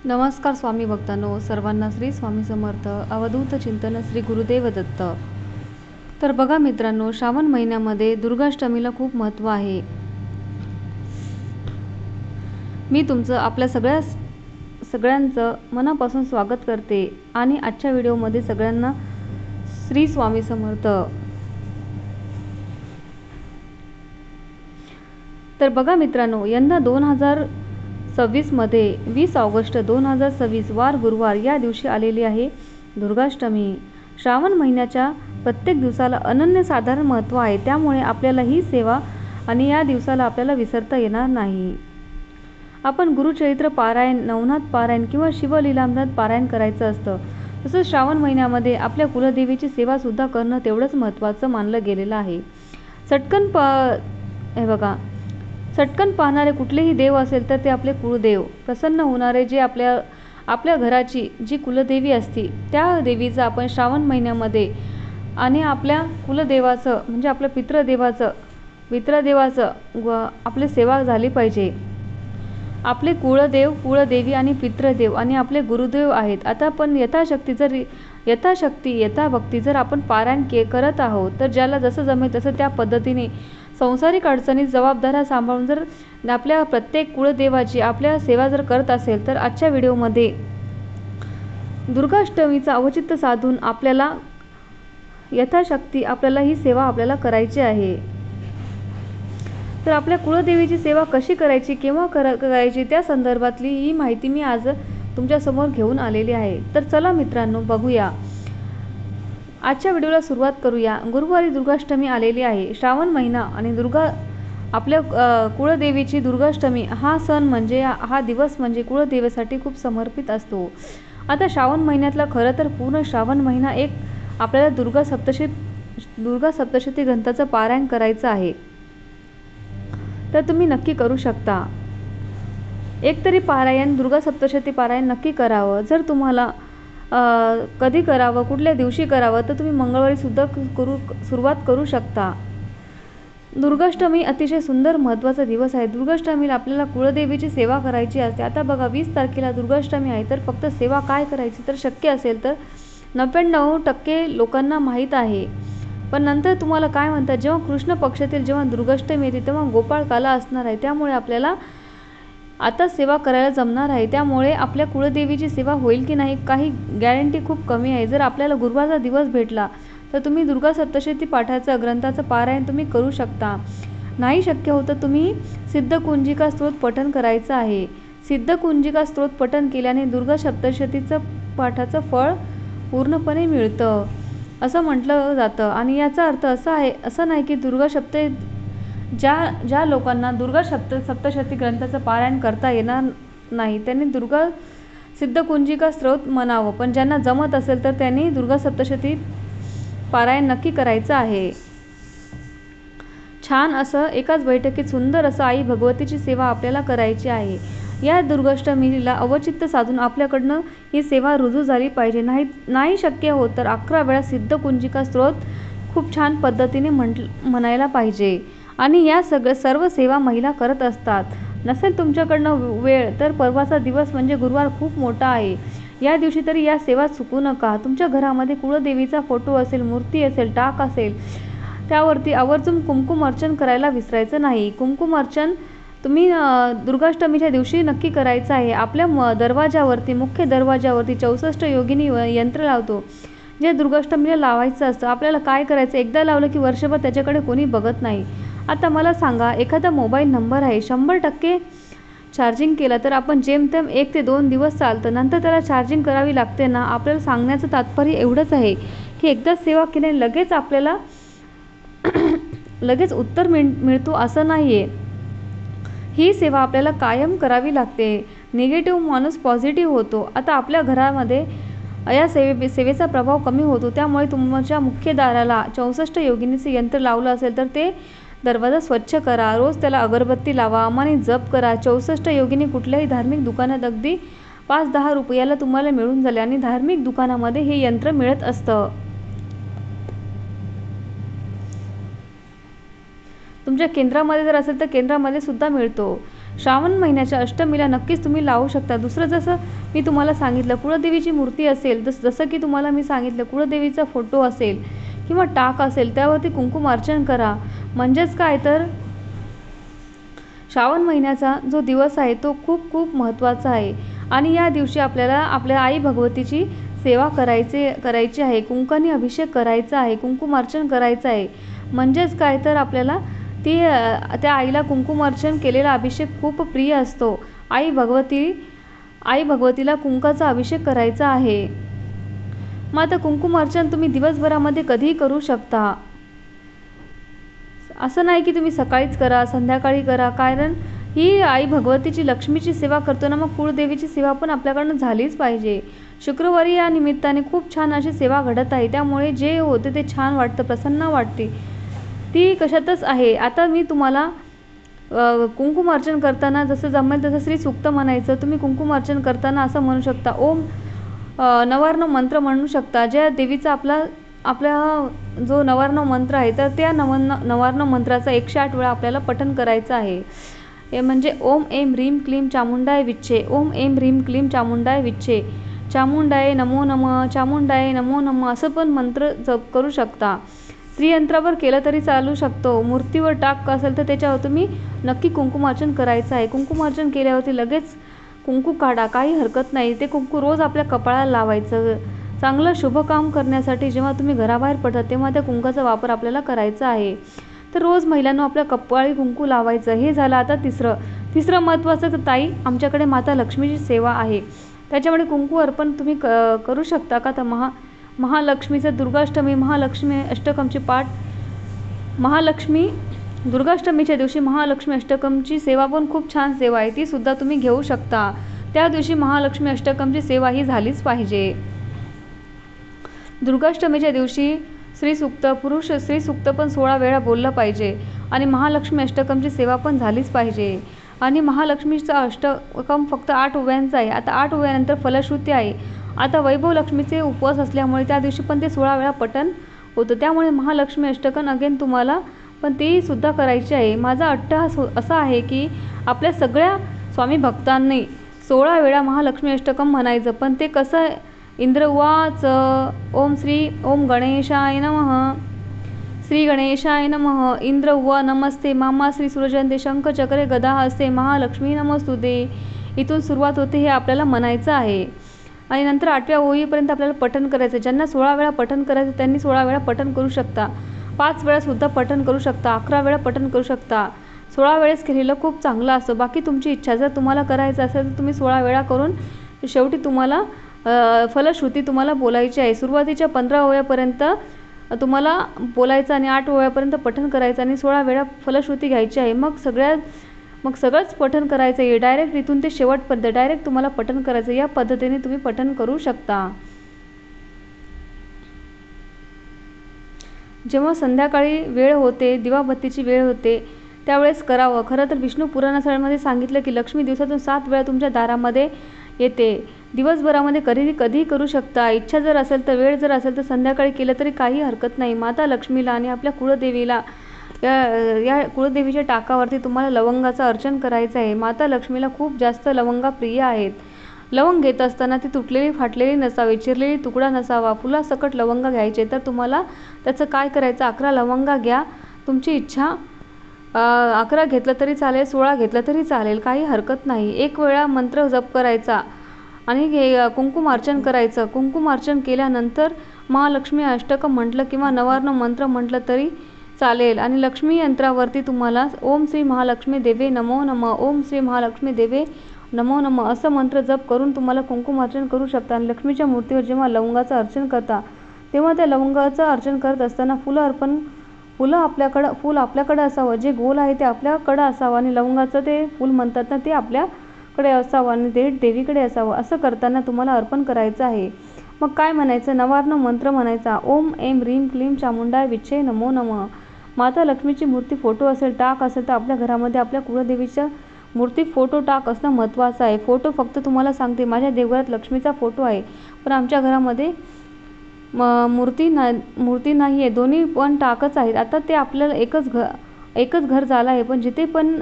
नमस्कार स्वामी भक्तांनो, सर्वांना श्री स्वामी समर्थ. अवधूत चिंतन श्री गुरुदेव दत्त. तर बघा मित्रांनो, श्रावण महिन्यामध्ये दुर्गाष्टमीला खूप महत्त्व आहे. मी तुमचं आपल्या सगळ्यांचं मनापासून स्वागत करते आणि आजच्या व्हिडिओमध्ये सगळ्यांना श्री स्वामी समर्थ. तर बघा मित्रांनो, यंदा 2026 मध्ये 20 ऑगस्ट 2026 वार गुरुवार या दिवशी आलेली आहे दुर्गाष्टमी. श्रावण महिन्याच्या प्रत्येक दिवसाला अनन्यसाधारण महत्त्व आहे. त्यामुळे आपल्याला ही सेवा आणि या दिवसाला आपल्याला विसरता येणार नाही. आपण गुरुचरित्र पारायण, नवनाथ पारायण किंवा शिवलीलामृत पारायण करायचं असतं. तसंच श्रावण महिन्यामध्ये आपल्या कुलदेवीची सेवा सुद्धा करणं तेवढंच महत्त्वाचं मानलं गेलेलं आहे. चटकन पाहणारे कुठलेही देव असेल तर ते आपले कुळदेव. प्रसन्न होणारे जे आपल्या घराची जी कुलदेवी असते त्या देवीचं आपण श्रावण महिन्यामध्ये आणि आपल्या कुलदेवाचं म्हणजे आपल्या पितृदेवाचं आपली सेवा झाली पाहिजे. आपले कुळदेव, कुळदेवी आणि पितृदेव आणि आपले गुरुदेव आहेत. आता पण यथाभक्ती जर आपण पारायण करत आहोत तर ज्याला जसं जमेल तसं त्या पद्धतीने संसारिक अडचणीत जबाबदाऱ्या सांभाळून जर आपल्या प्रत्येक कुळदेवाची आपल्या सेवा जर करत असेल तर आजच्या व्हिडिओमध्ये दुर्गाष्टमीचं औचित्य साधून आपल्याला यथाशक्ती आपल्याला ही सेवा आपल्याला करायची आहे. तर आपल्या कुळदेवीची सेवा कशी करायची, केव्हा करायची त्या संदर्भातली ही माहिती मी आज तुमच्यासमोर घेऊन आलेली आहे. तर चला मित्रांनो, बघूया. आजच्या व्हिडिओला सुरुवात करूया. गुरुवारी दुर्गाष्टमी आलेली आहे. श्रावण महिना आणि आपल्या कुळदेवीची दुर्गाष्टमी हा सण म्हणजे हा दिवस म्हणजे कुळदेवीसाठी खूप समर्पित असतो. आता श्रावण महिन्यातला खरं तर पूर्ण श्रावण महिना एक आपल्याला दुर्गा सप्तशती ग्रंथाचं पारायण करायचं आहे. तर तुम्ही नक्की करू शकता. एकतरी पारायण, दुर्गा सप्तशती पारायण नक्की करावं. जर तुम्हाला कधी करावं, कुठल्या दिवशी करावं, तर तुम्ही मंगळवारी सुद्धा सुरुवात करू शकता. दुर्गाष्टमी अतिशय सुंदर महत्त्वाचा दिवस आहे. दुर्गाष्टमीला आपल्याला कुळदेवीची सेवा करायची असते. आता बघा, 20 तारखेला दुर्गाष्टमी आहे तर फक्त सेवा काय करायची, तर शक्य असेल तर 99% लोकांना माहीत आहे. पण नंतर तुम्हाला काय म्हणतात, जेव्हा कृष्ण पक्षातील जेव्हा दुर्गाष्टमी येते तेव्हा गोपाळकाला असणार आहे. त्यामुळे आपल्याला आता सेवा करायला जमणार आहे. त्यामुळे आपल्या कुळदेवीची सेवा होईल की नाही काही गॅरंटी खूप कमी आहे. जर आपल्याला गुरुवारचा दिवस भेटला तर तुम्ही दुर्गा सप्तशती पाठाचं ग्रंथाचं पारायण तुम्ही करू शकता. नाही शक्य होतं तुम्ही सिद्धकुंजिका स्तोत्र पठण करायचं आहे. सिद्धकुंजिका स्तोत्र पठण केल्याने दुर्गा सप्तशतीचं पाठाचं फळ पूर्णपणे मिळतं असं म्हटलं जातं. आणि याचा अर्थ असा आहे, असं नाही की ज्या लोकांना दुर्गा सप्तशती ग्रंथाचं पारायण करता येणार नाही त्यांनी दुर्गा सिद्धकुंजिका स्तोत्र म्हणावं. पण ज्यांना जमत असेल तर त्यांनी दुर्गा सप्तशती पारायण नक्की करायचं आहे. छान असं एकाच बैठकीत सुंदर असं आई भगवतीची सेवा आपल्याला करायची आहे. या दुर्गाष्टमीला औचित्य साधून आपल्याकडनं ही सेवा रुजू झाली पाहिजे. नाही शक्य होत तर 11 वेळा सिद्धकुंजिका स्तोत्र खूप छान पद्धतीने म्हणायला पाहिजे. आणि या सर्व सेवा महिला करत असतात. नसेल तुमच्याकडनं वेळ तर परवाचा दिवस म्हणजे गुरुवार खूप मोठा आहे. या दिवशी तरी या सेवा चुकू नका. तुमच्या घरामध्ये कुळदेवीचा फोटो असेल, मूर्ती असेल, टाक असेल, त्यावरती आवर्जून कुंकुम अर्चन करायला विसरायचं नाही. कुंकुम अर्चन तुम्ही दुर्गाष्टमीच्या दिवशी नक्की करायचं आहे. आपल्या दरवाजावरती, मुख्य दरवाजावरती 64 योगिनी यंत्र लावतो जे दुर्गाष्टमीला लावायचं असतं. आपल्याला काय करायचं, एकदा लावलं की वर्षभर त्याच्याकडे कोणी बघत नाही. आता मला सांगा, एखादा मोबाईल नंबर आहे 100% चार्जिंग केला तर आपण जेमतेम 1 ते 2 दिवस चालतं. नंतर त्याला चार्जिंग करावी लागते ना. आपल्याला सांगण्याचं तात्पर्य एवढंच आहे की एकदा सेवा केल्याने लगेच आपल्याला लगेच उत्तर मिळतो असं नाही आहे. ही सेवा आपल्याला कायम करावी लागते. निगेटिव्ह माणूस पॉझिटिव्ह होतो. आता आपल्या घरामध्ये या सेवेचा प्रभाव कमी होतो. त्यामुळे तुमच्या मुख्य दाराला 64 योगिनीचे यंत्र लावलं असेल तर ते दरवाजा स्वच्छ करा. रोज त्याला अगरबत्ती लावा, अमानी जप करा. 64 योगिनी कुठल्याही धार्मिक दुकानात अगदी 5-10 रुपयाला तुम्हाला मिळून जाईल आणि धार्मिक दुकानामध्ये हे यंत्र मिळत असतं. तुमच्या केंद्रामध्ये जर असेल तर केंद्रामध्ये सुद्धा मिळतो. श्रावण महिन्याच्या अष्टमीला नक्कीच तुम्ही लावू शकता. दुसरं जसं मी तुम्हाला सांगितलं, कुळदेवीची मूर्ती असेल, जसं की तुम्हाला मी सांगितलं कुळदेवीचा फोटो असेल किंवा टाक असेल, त्यावरती कुंकुमार्चन करा. म्हणजेच काय तर श्रावण महिन्याचा जो दिवस आहे तो खूप खूप महत्त्वाचा आहे आणि या दिवशी आपल्याला आपल्या आई भगवतीची सेवा करायची आहे. कुंकाने अभिषेक करायचा आहे, कुंकुमार्चन करायचं आहे. म्हणजेच काय तर आपल्याला त्या आईला कुंकुमार्चन केलेला अभिषेक खूप प्रिय असतो. आई भगवतीला कुंकाचा अभिषेक करायचा आहे. मग आता कुंकुमार्चन तुम्ही दिवसभरामध्ये कधीही करू शकता. असं नाही की तुम्ही सकाळीच करा, संध्याकाळी करा, कारण ही आई भगवतीची लक्ष्मीची सेवा करतो ना, मग कुळदेवीची सेवा पण आपल्याकडनं झालीच पाहिजे. शुक्रवारी या निमित्ताने खूप छान अशी सेवा घडत आहे, त्यामुळे जे होते ते छान वाटतं, प्रसन्न वाटते. ती कशातच आहे. आता मी तुम्हाला कुंकुमार्चन करताना जसं जमेल तसं श्री सूक्त म्हणायचं. तुम्ही कुंकुमार्चन करताना असं म्हणू शकता, ओम नवार्णव मंत्र म्हणू शकता. ज्या देवीचा आपला जो नवार्णव मंत्र आहे, तर त्या नवार्णव मंत्राचा 108 वेळा आपल्याला पठण करायचं आहे. हे म्हणजे ओम ऐं ह्रीं क्लीं चामुंडाय विच्चे, ओम ऐं ह्रीं क्लीं चामुंडाय विच्चे, चामुंडाय नमो नमः, चामुंडाय नमो नमः असं पण मंत्र जप करू शकता. श्रीयंत्रावर केलं तरी चालू शकतो. मूर्तीवर टाक असेल तर त्याच्यावर तुम्ही नक्की कुंकुमार्चन करायचं आहे. कुंकुमार्चन केल्यावरती लगेच कुंकू काढा, काही हरकत नाही. ते कुंकू रोज आपल्या कपाळाला लावायचं. चांगलं शुभ काम करण्यासाठी जेव्हा तुम्ही घराबाहेर पडता तेव्हा त्या कुंकाचा वापर आपल्याला करायचा आहे. तर रोज महिलांना आपल्या कपाळी कुंकू लावायचं. हे झालं. आता तिसरं महत्त्वाचं तर ताई, आमच्याकडे माता लक्ष्मीची सेवा आहे, त्याच्यामुळे कुंकू अर्पण तुम्ही करू शकता का? तर महालक्ष्मीचं दुर्गाष्टमी, महालक्ष्मी अष्टकमची दुर्गाष्टमीच्या दिवशी महालक्ष्मी अष्टकमची सेवा पण खूप छान सेवा आहे, ती सुद्धा तुम्ही घेऊ शकता. त्या दिवशी महालक्ष्मी अष्टकमची सेवा ही झालीच पाहिजे. दुर्गाष्टमीच्या दिवशी पुरुष श्रीसूक्त पण 16 वेळा बोललं पाहिजे आणि महालक्ष्मी अष्टकमची सेवा पण झालीच पाहिजे. आणि महालक्ष्मीचा अष्टकम फक्त 8 ओव्यांचा आहे. आता 8 ओव्यानंतर फलश्रुती आहे. आता वैभव लक्ष्मीचे उपवास असल्यामुळे त्या दिवशी पण ते 16 वेळा पठण होतं. त्यामुळे महालक्ष्मी अष्टकम अगेन तुम्हाला पण ती सुद्धा करायची आहे. माझा अट्टहास असा आहे की आपल्या सगळ्या स्वामी भक्तांनी 16 वेळा महालक्ष्मी अष्टकम म्हणायचं. पण ते कसं, इंद्र उवाच ओम गणेशाय नमः, श्री गणेशाय नमः. इंद्र उवा नमस्ते मामा श्री सूर्यजयंते शंख चक्रे गदा हस्ते महालक्ष्मी नमस्तुते. इथून सुरुवात होते. हे आपल्याला म्हणायचं आहे. आणि नंतर 8व्या ओळीपर्यंत आपल्याला पठण करायचं. ज्यांना 16 वेळा पठण करायचं त्यांनी 16 वेळा पठण करू शकता, 5 वेळा सुद्धा पठण करू शकता, 11 वेळा पठण करू शकता. 16 वेळेस केलेलं खूप चांगलं असतं. बाकी तुमची इच्छा, जर तुम्हाला करायचं असेल तर तुम्ही 16 वेळा करून शेवटी तुम्हाला फलश्रुती तुम्हाला बोलायची आहे. सुरुवातीच्या 15 ओव्यापर्यंत तुम्हाला बोलायचं आणि 8 ओव्यापर्यंत पठण करायचं आणि 16 वेळा फलश्रुती घ्यायची आहे. मग सगळंच पठण करायचं आहे. डायरेक्ट इथून ते शेवटपर्यंत डायरेक्ट तुम्हाला पठण करायचं. या पद्धतीने तुम्ही पठण करू शकता. जेव्हा संध्याकाळी वेळ होते, दिवाबत्तीची वेळ होते, त्यावेळेस करावं. खरं तर विष्णू पुराणामध्ये सांगितलं की लक्ष्मी दिवसातून 7 वेळा तुमच्या दारामध्ये येते. दिवसभरामध्ये कधीही करू शकता. इच्छा जर असेल तर, वेळ जर असेल तर संध्याकाळी केलं तरी काही हरकत नाही. माता लक्ष्मीला आणि आपल्या कुळदेवीला या कुळदेवीच्या टाकावरती तुम्हाला लवंगाचं अर्चन करायचं आहे. माता लक्ष्मीला खूप जास्त लवंगा प्रिय आहेत. लवंग घेत असताना ती तुटलेली फाटलेली नसावी, चिरलेली तुकडा नसावा. फुलासकट लवंगा घ्यायचे. तर तुम्हाला त्याचं काय करायचं, 11 लवंगा घ्या. तुमची इच्छा 11 घेतलं तरी चालेल, 16 घेतलं तरी चालेल, काही हरकत नाही. 1 वेळा मंत्र जप करायचा आणि कुंकुमार्चन करायचं. कुंकुमार्चन केल्यानंतर महालक्ष्मी अष्टकम म्हटलं किंवा नवार्णव मंत्र म्हटलं तरी चालेल. आणि लक्ष्मी यंत्रावरती तुम्हाला ओम श्री महालक्ष्मी देवे नमो नमः, ओम श्री महालक्ष्मी देवे नमो नमः असं मंत्र जप करून तुम्हाला कुंकुमार्चन करू शकता. आणि लक्ष्मीच्या मूर्तीवर जेव्हा लवंगाचं अर्चन करता तेव्हा त्या लवंगाचं अर्चन करत असताना फूल आपल्याकडं असावं. जे गोल आहे ते आपल्याकडं असावं आणि लवंगाचं ते फूल म्हणतात ना, ते आपल्याकडे असावं आणि ते देवीकडे असावं. असं करताना तुम्हाला अर्पण करायचं आहे. मग काय म्हणायचं, नवार्णव मंत्र म्हणायचा. ओम ऐं ह्रीं क्लीं चामुंडाय विच्चे नमो नमः. माता लक्ष्मीची मूर्ती फोटो असेल, टाक असेल तर आपल्या घरामध्ये आपल्या कुळदेवीच्या मूर्ती फोटो टाक असणं महत्त्वाचं आहे. फोटो फक्त तुम्हाला सांगते, माझ्या देवघरात लक्ष्मीचा फोटो आहे, पण आमच्या घरामध्ये मूर्ती नाही आहे. दोन्ही पण टाकच आहेत. आता ते आपल्याला एकच घर झालं आहे, पण जिथे पण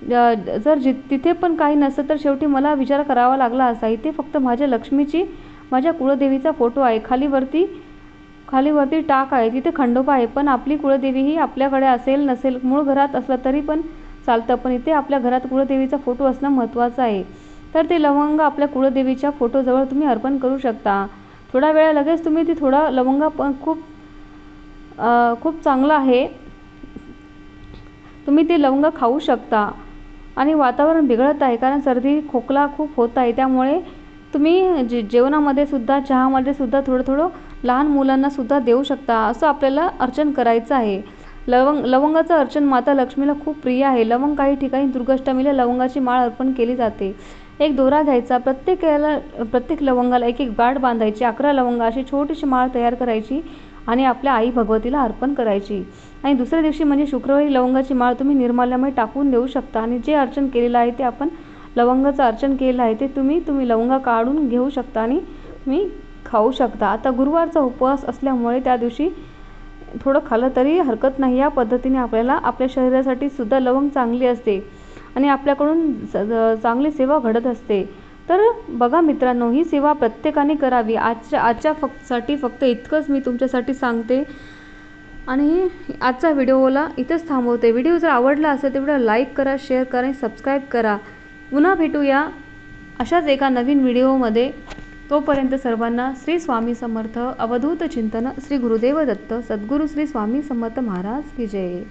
जर तिथे पण काही नसतं तर शेवटी मला विचार करावा लागला असता. इथे फक्त माझ्या लक्ष्मीची, माझ्या कुळदेवीचा फोटो आहे. खालीवरती टाक आहे, तिथे खंडोबा आहे. पण आपली कुळदेवी ही आपल्याकडे असेल नसेल, मूळ घरात असलं तरी पण चालतं, पण इथे आपल्या घरात कुळदेवीचा फोटो असणं महत्त्वाचं आहे. तर ते लवंग आपल्या कुळदेवीच्या फोटोजवळ तुम्ही अर्पण करू शकता. थोडा वेळा लगेच तुम्ही ती थोडा लवंग पण खूप चांगलं आहे, तुम्ही ते लवंग खाऊ शकता. आणि वातावरण बिघडत आहे कारण सर्दी खोकला खूप होत आहे, त्यामुळे तुम्ही जेवणामध्ये सुद्धा, चहामध्ये सुद्धा थोडं लहान मुलांना सुद्धा देऊ शकता. असं आपल्याला अर्चन करायचं आहे. लवंगाचं अर्चन माता लक्ष्मीला खूप प्रिय आहे. लवंग काही ठिकाणी दुर्गाष्टमीला लवंगाची माळ अर्पण केली जाते. एक दोरा घ्यायचा, प्रत्येक लवंगाला एक गाठ बांधायची, 11 लवंग अशी छोटीशी माळ तयार करायची आणि आपल्या आई भगवतीला अर्पण करायची. आणि दुसऱ्या दिवशी म्हणजे शुक्रवारी लवंगाची माळ तुम्ही निर्माल्यामध्ये टाकून देऊ शकता. आणि जे अर्चन केलेलं आहे ते आपण लवंगाचं अर्चन केलेलं आहे ते तुम्ही लवंगा काढून घेऊ शकता आणि तुम्ही खाऊ शकता. आता गुरुवारचा उपवास असल्यामुळे त्या दिवशी थोडं खाल्लं तरी हरकत नाही. या पद्धतीने आपल्याला आपल्या शरीरासाठी सुद्धा लवंग चांगली असते आणि आपल्याकडून चांगली सेवा घडत असते. तर बघा मित्रांनो, ही सेवा प्रत्येकाने करावी. आजच्या फक्त इतकंच मी तुमच्यासाठी सांगते आणि आजचा व्हिडिओला इथंच थांबवते. व्हिडिओ जर आवडला असेल तर व्हिडिओ लाईक करा, शेअर करा आणि सबस्क्राईब करा. पुन्हा भेटूया अशाच एका नवीन व्हिडिओमध्ये. तोपर्यंत सर्वांना श्री स्वामी समर्थ. अवधूत चिंतन. श्री गुरुदेव दत्त. सद्गुरू श्री स्वामी समर्थ महाराज की जय.